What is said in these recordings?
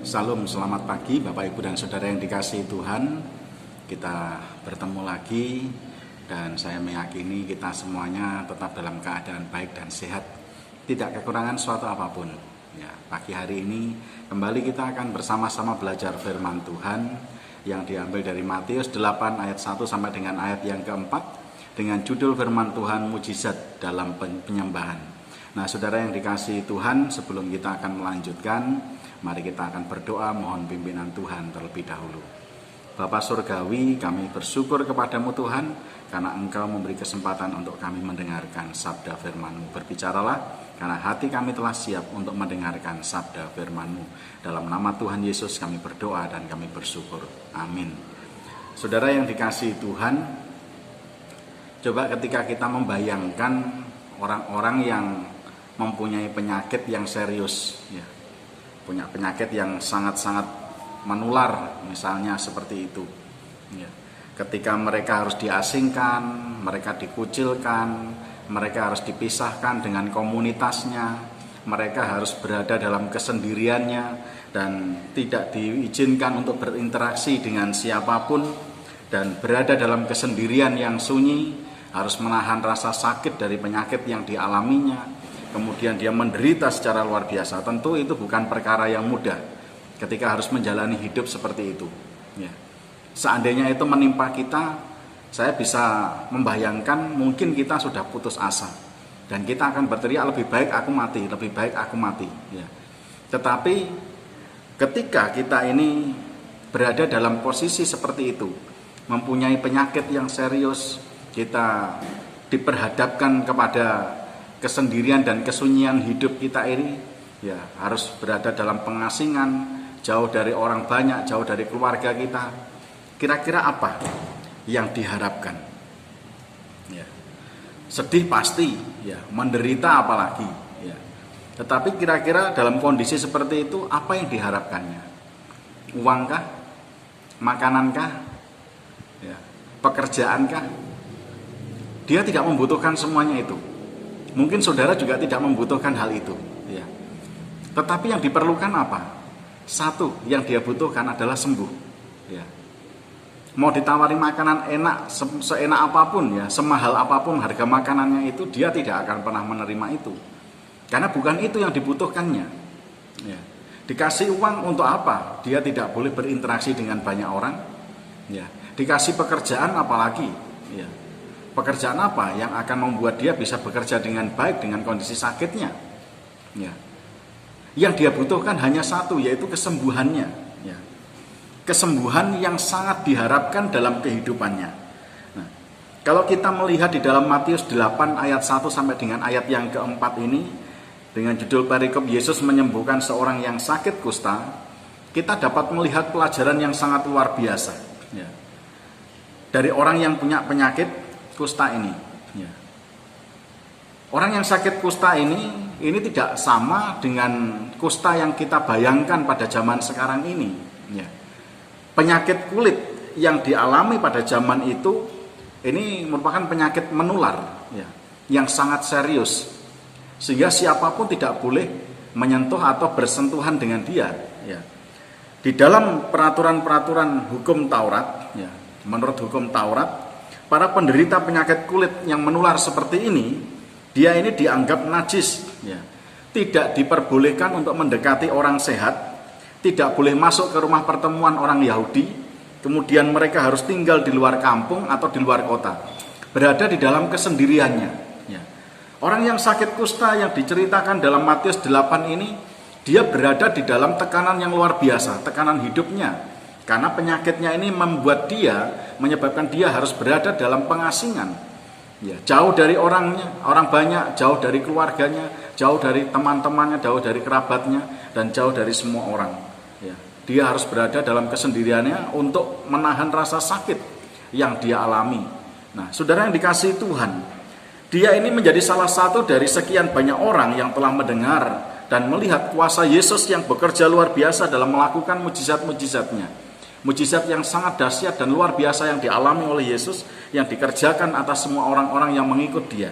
Salam, selamat pagi Bapak Ibu dan Saudara yang dikasihi Tuhan. Kita bertemu lagi dan saya meyakini kita semuanya tetap dalam keadaan baik dan sehat, tidak kekurangan suatu apapun. Ya, pagi hari ini kembali kita akan bersama-sama belajar firman Tuhan yang diambil dari Matius 8 ayat 1 sampai dengan ayat yang keempat dengan judul firman Tuhan mujizat dalam penyembahan. Nah, saudara yang dikasihi Tuhan, sebelum kita akan melanjutkan, mari kita akan berdoa mohon pimpinan Tuhan terlebih dahulu. Bapa Surgawi, kami bersyukur kepadamu Tuhan, karena Engkau memberi kesempatan untuk kami mendengarkan sabda firman-Mu. Berbicaralah, karena hati kami telah siap untuk mendengarkan sabda firman-Mu. Dalam nama Tuhan Yesus kami berdoa dan kami bersyukur. Amin. Saudara yang dikasihi Tuhan, coba ketika kita membayangkan orang-orang yang mempunyai penyakit yang serius, ya, punya penyakit yang sangat-sangat menular, misalnya seperti itu. Ya. Ketika mereka harus diasingkan, mereka dikucilkan, mereka harus dipisahkan dengan komunitasnya, mereka harus berada dalam kesendiriannya dan tidak diizinkan untuk berinteraksi dengan siapapun dan berada dalam kesendirian yang sunyi, harus menahan rasa sakit dari penyakit yang dialaminya. Kemudian dia menderita secara luar biasa. Tentu itu bukan perkara yang mudah ketika harus menjalani hidup seperti itu. Ya. Seandainya itu menimpa kita, saya bisa membayangkan mungkin kita sudah putus asa dan kita akan berteriak lebih baik aku mati, lebih baik aku mati. Ya. Tetapi ketika kita ini berada dalam posisi seperti itu, mempunyai penyakit yang serius, kita diperhadapkan kepada kesendirian dan kesunyian hidup kita ini, ya, harus berada dalam pengasingan, jauh dari orang banyak, jauh dari keluarga kita. Kira-kira apa yang diharapkan? Ya. Sedih pasti, ya, menderita apalagi, ya. Tetapi kira-kira dalam kondisi seperti itu apa yang diharapkannya? Uangkah? Makanankah? Ya. Pekerjaankah? Dia tidak membutuhkan semuanya itu. Mungkin saudara juga tidak membutuhkan hal itu, ya. Tetapi yang diperlukan apa? Satu yang dia butuhkan adalah sembuh, ya. Mau ditawari makanan enak, seenak apapun, ya, semahal apapun harga makanannya itu, dia tidak akan pernah menerima itu, karena bukan itu yang dibutuhkannya, ya. Dikasih uang untuk apa? Dia tidak boleh berinteraksi dengan banyak orang, ya. Dikasih pekerjaan apalagi, ya. Pekerjaan apa yang akan membuat dia bisa bekerja dengan baik dengan kondisi sakitnya? Ya. Yang dia butuhkan hanya satu, yaitu kesembuhannya. Ya. Kesembuhan yang sangat diharapkan dalam kehidupannya. Nah, kalau kita melihat di dalam Matius 8 ayat 1 sampai dengan ayat yang keempat ini, dengan judul perikop Yesus menyembuhkan seorang yang sakit kusta, kita dapat melihat pelajaran yang sangat luar biasa. Ya. Dari orang yang punya penyakit kusta ini, ya. Orang yang sakit kusta ini tidak sama dengan kusta yang kita bayangkan pada zaman sekarang ini, ya. Penyakit kulit yang dialami pada zaman itu ini merupakan penyakit menular, ya, yang sangat serius, sehingga siapapun tidak boleh menyentuh atau bersentuhan dengan dia, ya. Di dalam peraturan-peraturan hukum Taurat, ya, menurut hukum Taurat, para penderita penyakit kulit yang menular seperti ini, dia ini dianggap najis, ya. Tidak diperbolehkan untuk mendekati orang sehat, tidak boleh masuk ke rumah pertemuan orang Yahudi, kemudian mereka harus tinggal di luar kampung atau di luar kota, berada di dalam kesendiriannya, ya. Orang yang sakit kusta yang diceritakan dalam Matius 8 ini, dia berada di dalam tekanan yang luar biasa, tekanan hidupnya. Karena penyakitnya ini menyebabkan dia harus berada dalam pengasingan, ya, jauh dari orangnya, orang banyak, jauh dari keluarganya, jauh dari teman-temannya, jauh dari kerabatnya, dan jauh dari semua orang, ya. Dia harus berada dalam kesendiriannya untuk menahan rasa sakit yang dia alami. Nah, saudara yang dikasihi Tuhan, dia ini menjadi salah satu dari sekian banyak orang yang telah mendengar dan melihat kuasa Yesus yang bekerja luar biasa dalam melakukan mujizat-mujizatnya. Mujizat yang sangat dahsyat dan luar biasa yang dialami oleh Yesus, yang dikerjakan atas semua orang-orang yang mengikut dia.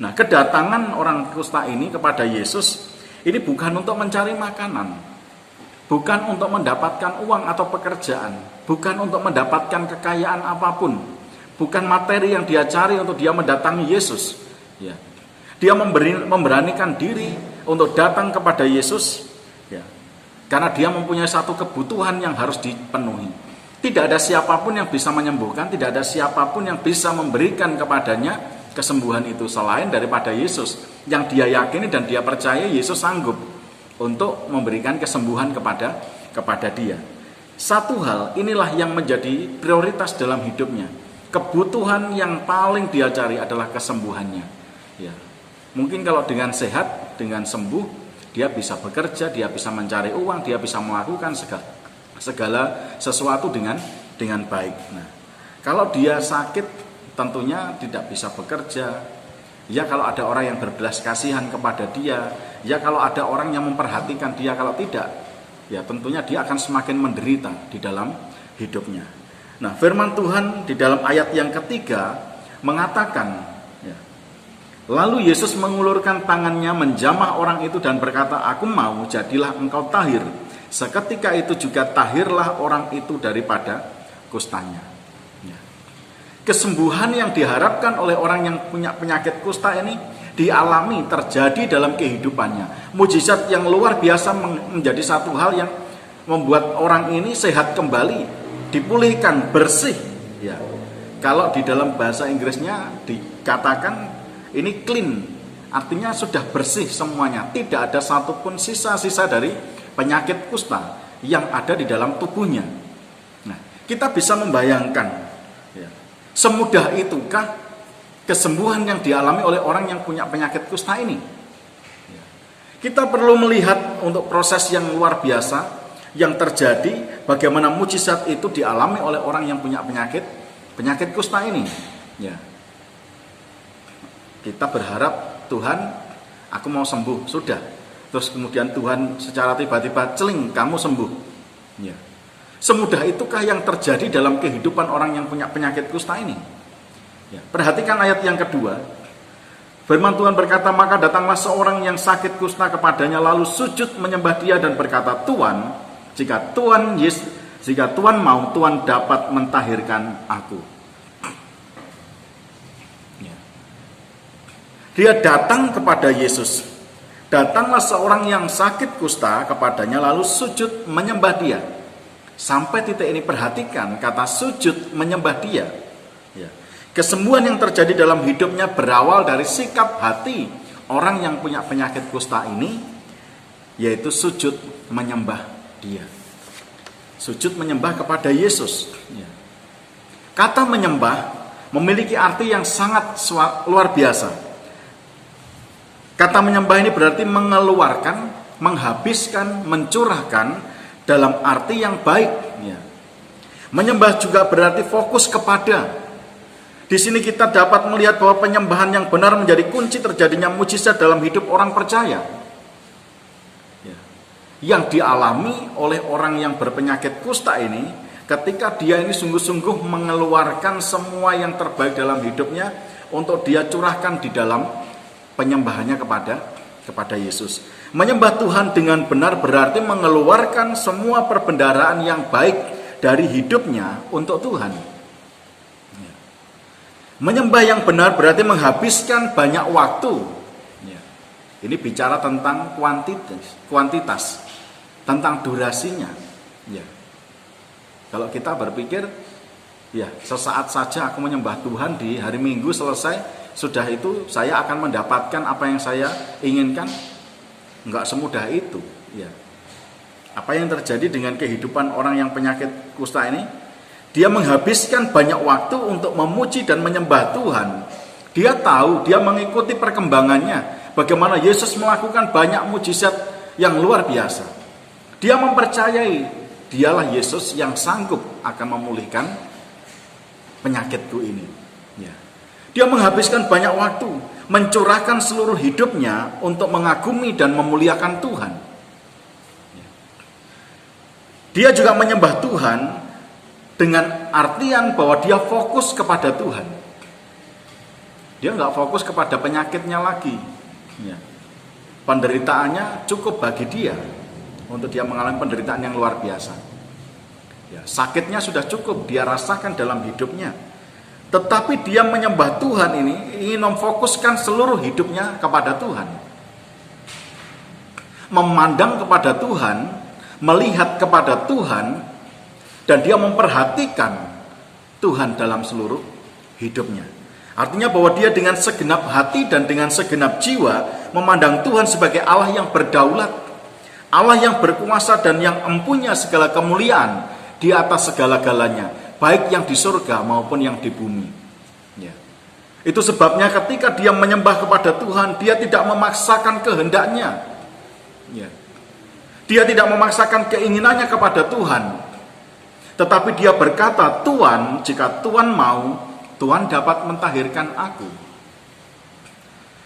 Nah, kedatangan orang kusta ini kepada Yesus ini bukan untuk mencari makanan, bukan untuk mendapatkan uang atau pekerjaan, bukan untuk mendapatkan kekayaan apapun, bukan materi yang dia cari untuk dia mendatangi Yesus. Ya. Dia memberanikan diri untuk datang kepada Yesus, ya, karena dia mempunyai satu kebutuhan yang harus dipenuhi. Tidak ada siapapun yang bisa menyembuhkan, tidak ada siapapun yang bisa memberikan kepadanya kesembuhan itu selain daripada Yesus, yang dia yakini dan dia percaya Yesus sanggup untuk memberikan kesembuhan kepada dia. Satu hal inilah yang menjadi prioritas dalam hidupnya. Kebutuhan yang paling dia cari adalah kesembuhannya. Ya. Mungkin kalau dengan sehat, dengan sembuh, dia bisa bekerja, dia bisa mencari uang, dia bisa melakukan segala sesuatu dengan baik. Nah, kalau dia sakit, tentunya tidak bisa bekerja. Ya, kalau ada orang yang berbelas kasihan kepada dia, ya kalau ada orang yang memperhatikan dia, kalau tidak, ya tentunya dia akan semakin menderita di dalam hidupnya. Nah, firman Tuhan di dalam ayat yang ketiga mengatakan, ya, lalu Yesus mengulurkan tangannya menjamah orang itu dan berkata, aku mau, jadilah engkau tahir. Seketika itu juga tahirlah orang itu daripada kustanya. Ya. Kesembuhan yang diharapkan oleh orang yang punya penyakit kusta ini dialami, terjadi dalam kehidupannya. Mujizat yang luar biasa menjadi satu hal yang membuat orang ini sehat kembali, dipulihkan, bersih. Ya. Kalau di dalam bahasa Inggrisnya dikatakan ini clean, artinya sudah bersih semuanya. Tidak ada satupun sisa-sisa dari penyakit kusta yang ada di dalam tubuhnya. Nah, kita bisa membayangkan, ya, semudah itukah kesembuhan yang dialami oleh orang yang punya penyakit kusta ini? Ya. Kita perlu melihat untuk proses yang luar biasa yang terjadi, bagaimana mujizat itu dialami oleh orang yang punya penyakit kusta ini. Ya. Kita berharap, Tuhan, aku mau sembuh, sudah. Terus kemudian Tuhan secara tiba-tiba, celing, kamu sembuh. Ya. Semudah itukah yang terjadi dalam kehidupan orang yang punya penyakit kusta ini? Ya. Perhatikan ayat yang kedua. Firman Tuhan berkata, maka datanglah seorang yang sakit kusta kepadanya, lalu sujud menyembah dia dan berkata, Tuhan, jika Tuhan mau, Tuhan dapat mentahirkan aku. Ya. Dia datang kepada Yesus. Datanglah seorang yang sakit kusta kepadanya, lalu sujud menyembah dia. Sampai titik ini perhatikan kata sujud menyembah dia. Ya. Kesembuhan yang terjadi dalam hidupnya berawal dari sikap hati orang yang punya penyakit kusta ini, yaitu sujud menyembah dia. Sujud menyembah kepada Yesus. Ya. Kata menyembah memiliki arti yang sangat luar biasa. Kata menyembah ini berarti mengeluarkan, menghabiskan, mencurahkan dalam arti yang baik. Ya. Menyembah juga berarti fokus kepada. Di sini kita dapat melihat bahwa penyembahan yang benar menjadi kunci terjadinya mujizat dalam hidup orang percaya. Ya. Yang dialami oleh orang yang berpenyakit kusta ini, ketika dia ini sungguh-sungguh mengeluarkan semua yang terbaik dalam hidupnya untuk dia curahkan di dalam penyembahannya kepada Yesus. Menyembah Tuhan dengan benar berarti mengeluarkan semua perbendaharaan yang baik dari hidupnya untuk Tuhan. Menyembah yang benar berarti menghabiskan banyak waktu. Ini bicara tentang kuantitas, tentang durasinya. Kalau kita berpikir, ya sesaat saja aku menyembah Tuhan, di hari Minggu selesai, sudah itu saya akan mendapatkan apa yang saya inginkan. Enggak semudah itu. Ya. Apa yang terjadi dengan kehidupan orang yang penyakit kusta ini? Dia menghabiskan banyak waktu untuk memuji dan menyembah Tuhan. Dia tahu, dia mengikuti perkembangannya, bagaimana Yesus melakukan banyak mujizat yang luar biasa. Dia mempercayai dialah Yesus yang sanggup akan memulihkan penyakitku ini. Ya. Dia menghabiskan banyak waktu, mencurahkan seluruh hidupnya untuk mengagumi dan memuliakan Tuhan. Dia juga menyembah Tuhan dengan artian bahwa dia fokus kepada Tuhan. Dia nggak fokus kepada penyakitnya lagi. Penderitaannya cukup bagi dia. untuk dia mengalami penderitaan yang luar biasa. Ya, sakitnya sudah cukup dia rasakan dalam hidupnya. Tetapi dia menyembah Tuhan ini ingin memfokuskan seluruh hidupnya kepada Tuhan. Memandang kepada Tuhan, melihat kepada Tuhan, dan dia memperhatikan Tuhan dalam seluruh hidupnya. Artinya bahwa dia dengan segenap hati dan dengan segenap jiwa memandang Tuhan sebagai Allah yang berdaulat, Allah yang berkuasa dan yang empunya segala kemuliaan di atas segala-galanya, baik yang di surga maupun yang di bumi. Ya. Itu sebabnya ketika dia menyembah kepada Tuhan, dia tidak memaksakan kehendaknya. Ya. Dia tidak memaksakan keinginannya kepada Tuhan. Tetapi dia berkata, Tuhan, jika Tuhan mau, Tuhan dapat mentahirkan aku.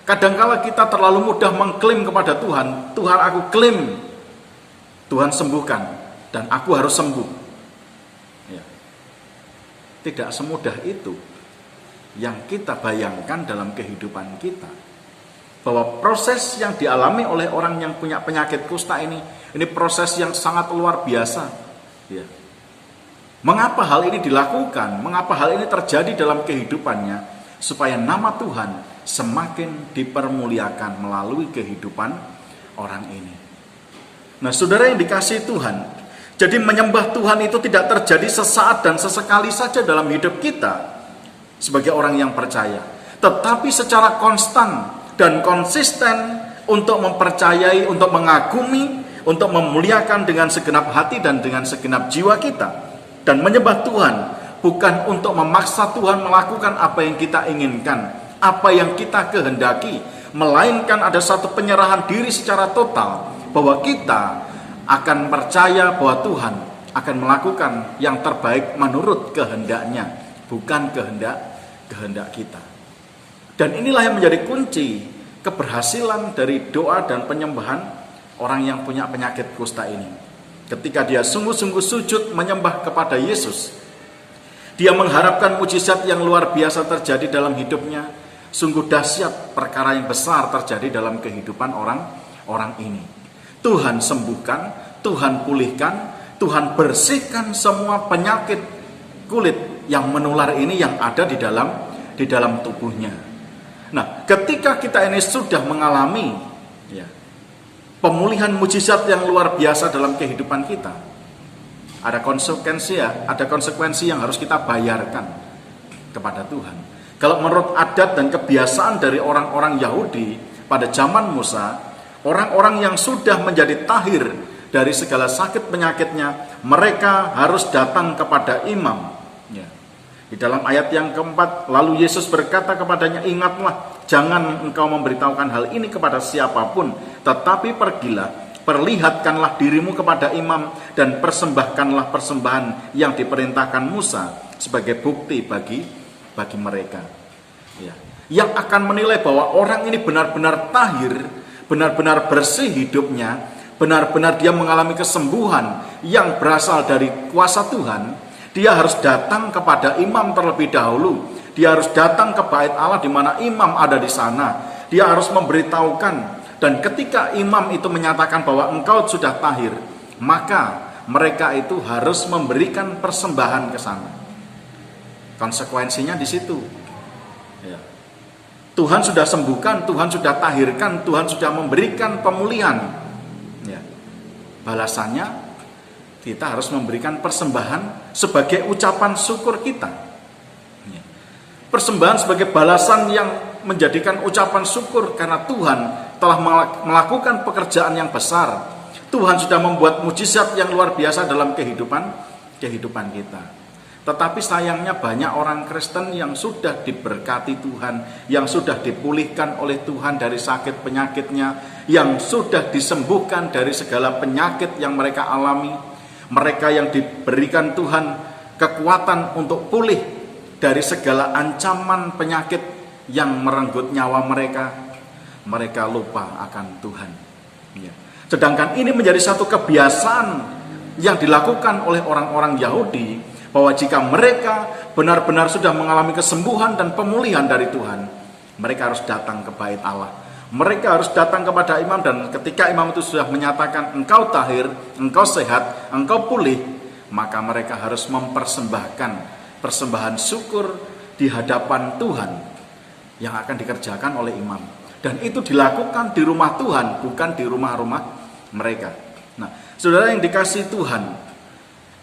Kadangkala kita terlalu mudah mengklaim kepada Tuhan, Tuhan aku klaim, Tuhan sembuhkan, dan aku harus sembuh. Ya. Tidak semudah itu yang kita bayangkan dalam kehidupan kita. Bahwa proses yang dialami oleh orang yang punya penyakit kusta ini proses yang sangat luar biasa. Ya. Mengapa hal ini dilakukan? Mengapa hal ini terjadi dalam kehidupannya? Supaya nama Tuhan semakin dipermuliakan melalui kehidupan orang ini. Nah, saudara yang dikasihi Tuhan, jadi menyembah Tuhan itu tidak terjadi sesaat dan sesekali saja dalam hidup kita sebagai orang yang percaya, tetapi secara konstan dan konsisten untuk mempercayai, untuk mengagumi, untuk memuliakan dengan segenap hati dan dengan segenap jiwa kita. Dan menyembah Tuhan bukan untuk memaksa Tuhan melakukan apa yang kita inginkan, apa yang kita kehendaki, melainkan ada satu penyerahan diri secara total bahwa kita akan percaya bahwa Tuhan akan melakukan yang terbaik menurut kehendaknya, bukan kehendak kita. Dan inilah yang menjadi kunci keberhasilan dari doa dan penyembahan orang yang punya penyakit kusta ini. Ketika dia sungguh-sungguh sujud menyembah kepada Yesus, dia mengharapkan mujizat yang luar biasa terjadi dalam hidupnya. Sungguh dahsyat perkara yang besar terjadi dalam kehidupan orang ini. Tuhan sembuhkan, Tuhan pulihkan, Tuhan bersihkan semua penyakit kulit yang menular ini yang ada di dalam tubuhnya. Nah, ketika kita ini sudah mengalami pemulihan mujizat yang luar biasa dalam kehidupan kita, ada konsekuensi yang harus kita bayarkan kepada Tuhan. Kalau menurut adat dan kebiasaan dari orang-orang Yahudi pada zaman Musa, orang-orang yang sudah menjadi tahir dari segala sakit penyakitnya, mereka harus datang kepada imam. Ya. Di dalam ayat yang keempat, lalu Yesus berkata kepadanya, ingatlah, jangan engkau memberitahukan hal ini kepada siapapun, tetapi pergilah, perlihatkanlah dirimu kepada imam dan persembahkanlah persembahan yang diperintahkan Musa sebagai bukti bagi mereka. Ya. Yang akan menilai bahwa orang ini benar-benar tahir, benar-benar bersih hidupnya, benar-benar dia mengalami kesembuhan yang berasal dari kuasa Tuhan. Dia harus datang kepada imam terlebih dahulu. Dia harus datang ke bait Allah di mana imam ada di sana. Dia harus memberitahukan. Dan ketika imam itu menyatakan bahwa engkau sudah tahir, maka mereka itu harus memberikan persembahan ke sana. Konsekuensinya di situ. Ya. Tuhan sudah sembuhkan, Tuhan sudah tahirkan, Tuhan sudah memberikan pemulihan. Ya. Balasannya, kita harus memberikan persembahan sebagai ucapan syukur kita. Persembahan sebagai balasan yang menjadikan ucapan syukur karena Tuhan telah melakukan pekerjaan yang besar. Tuhan sudah membuat mujizat yang luar biasa dalam kehidupan kita. Tetapi sayangnya banyak orang Kristen yang sudah diberkati Tuhan, yang sudah dipulihkan oleh Tuhan dari sakit penyakitnya, yang sudah disembuhkan dari segala penyakit yang mereka alami. Mereka yang diberikan Tuhan kekuatan untuk pulih dari segala ancaman penyakit yang merenggut nyawa mereka, mereka lupa akan Tuhan. Ya. Sedangkan ini menjadi satu kebiasaan yang dilakukan oleh orang-orang Yahudi, bahwa jika mereka benar-benar sudah mengalami kesembuhan dan pemulihan dari Tuhan, mereka harus datang ke bait Allah. Mereka harus datang kepada imam, dan ketika imam itu sudah menyatakan engkau tahir, engkau sehat, engkau pulih, maka mereka harus mempersembahkan persembahan syukur di hadapan Tuhan yang akan dikerjakan oleh imam. Dan itu dilakukan di rumah Tuhan, bukan di rumah-rumah mereka. Nah, saudara yang dikasihi Tuhan,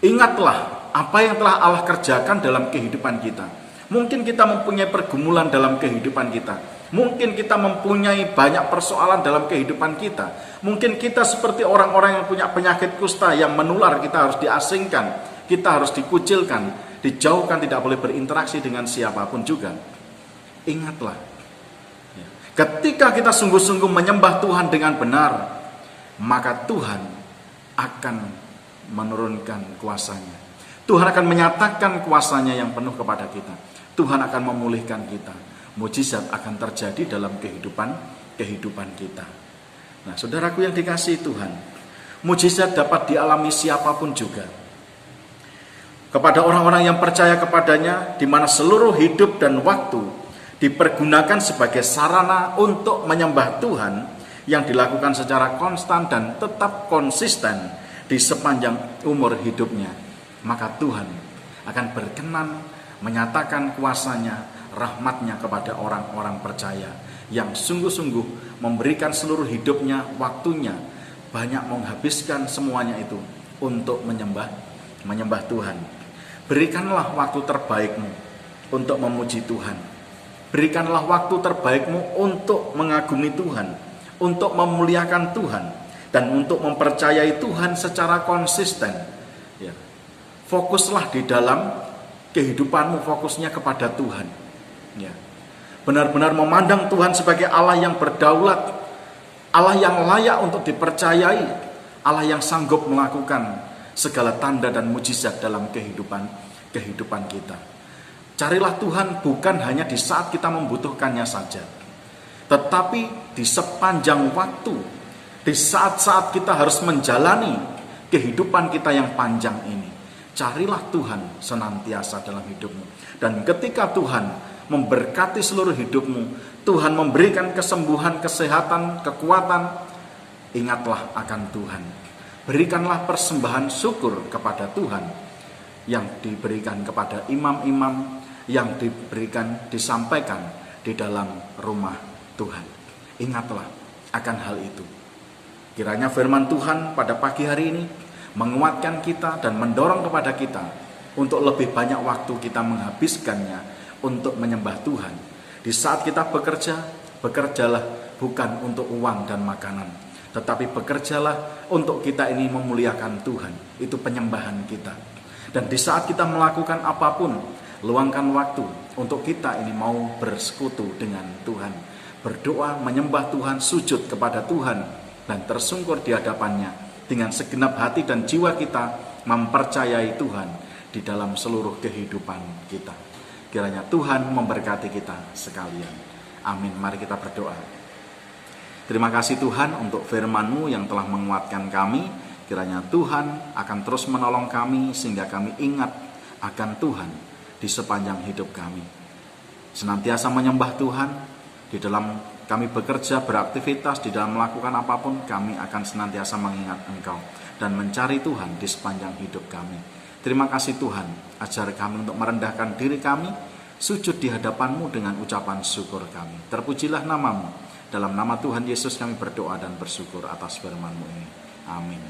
ingatlah apa yang telah Allah kerjakan dalam kehidupan kita. Mungkin kita mempunyai pergumulan dalam kehidupan kita. Mungkin kita mempunyai banyak persoalan dalam kehidupan kita. Mungkin kita seperti orang-orang yang punya penyakit kusta yang menular, kita harus diasingkan, kita harus dikucilkan, dijauhkan, tidak boleh berinteraksi dengan siapapun juga. Ingatlah, ketika kita sungguh-sungguh menyembah Tuhan dengan benar, maka Tuhan akan menurunkan kuasanya. Tuhan akan menyatakan kuasanya yang penuh kepada kita. Tuhan akan memulihkan kita. Mujizat akan terjadi dalam kehidupan kita. Nah, saudaraku yang dikasihi Tuhan, mujizat dapat dialami siapapun juga. Kepada orang-orang yang percaya kepadanya, di mana seluruh hidup dan waktu dipergunakan sebagai sarana untuk menyembah Tuhan, yang dilakukan secara konstan dan tetap konsisten di sepanjang umur hidupnya, maka Tuhan akan berkenan menyatakan kuasanya, rahmatnya kepada orang-orang percaya yang sungguh-sungguh memberikan seluruh hidupnya, waktunya, banyak menghabiskan semuanya itu untuk menyembah Tuhan. Berikanlah waktu terbaikmu untuk memuji Tuhan. Berikanlah waktu terbaikmu untuk mengagumi Tuhan, untuk memuliakan Tuhan, dan untuk mempercayai Tuhan secara konsisten. Ya. Fokuslah di dalam kehidupanmu, fokusnya kepada Tuhan. Ya. Benar-benar memandang Tuhan sebagai Allah yang berdaulat, Allah yang layak untuk dipercayai, Allah yang sanggup melakukan segala tanda dan mujizat dalam kehidupan kita. Carilah Tuhan bukan hanya di saat kita membutuhkannya saja, tetapi di sepanjang waktu, di saat-saat kita harus menjalani kehidupan kita yang panjang ini. Carilah Tuhan senantiasa dalam hidupmu. Dan ketika Tuhan memberkati seluruh hidupmu, Tuhan memberikan kesembuhan, kesehatan, kekuatan, ingatlah akan Tuhan. Berikanlah persembahan syukur kepada Tuhan yang diberikan kepada imam-imam, yang disampaikan di dalam rumah Tuhan. Ingatlah akan hal itu. Kiranya firman Tuhan pada pagi hari ini menguatkan kita dan mendorong kepada kita untuk lebih banyak waktu kita menghabiskannya untuk menyembah Tuhan. Di saat kita bekerja, bekerjalah bukan untuk uang dan makanan, tetapi bekerjalah untuk kita ini memuliakan Tuhan. Itu penyembahan kita. Dan di saat kita melakukan apapun, luangkan waktu untuk kita ini mau bersekutu dengan Tuhan, berdoa, menyembah Tuhan, sujud kepada Tuhan, dan tersungkur di hadapannya dengan segenap hati dan jiwa kita, mempercayai Tuhan di dalam seluruh kehidupan kita. Kiranya Tuhan memberkati kita sekalian. Amin. Mari kita berdoa. Terima kasih Tuhan untuk firman-Mu yang telah menguatkan kami. Kiranya Tuhan akan terus menolong kami sehingga kami ingat akan Tuhan di sepanjang hidup kami. Senantiasa menyembah Tuhan di dalam kami bekerja, beraktivitas, di dalam melakukan apapun, kami akan senantiasa mengingat Engkau dan mencari Tuhan di sepanjang hidup kami. Terima kasih Tuhan, ajar kami untuk merendahkan diri kami, sujud di hadapan-Mu dengan ucapan syukur kami. Terpujilah nama-Mu. Dalam nama Tuhan Yesus kami berdoa dan bersyukur atas firman-Mu ini. Amin.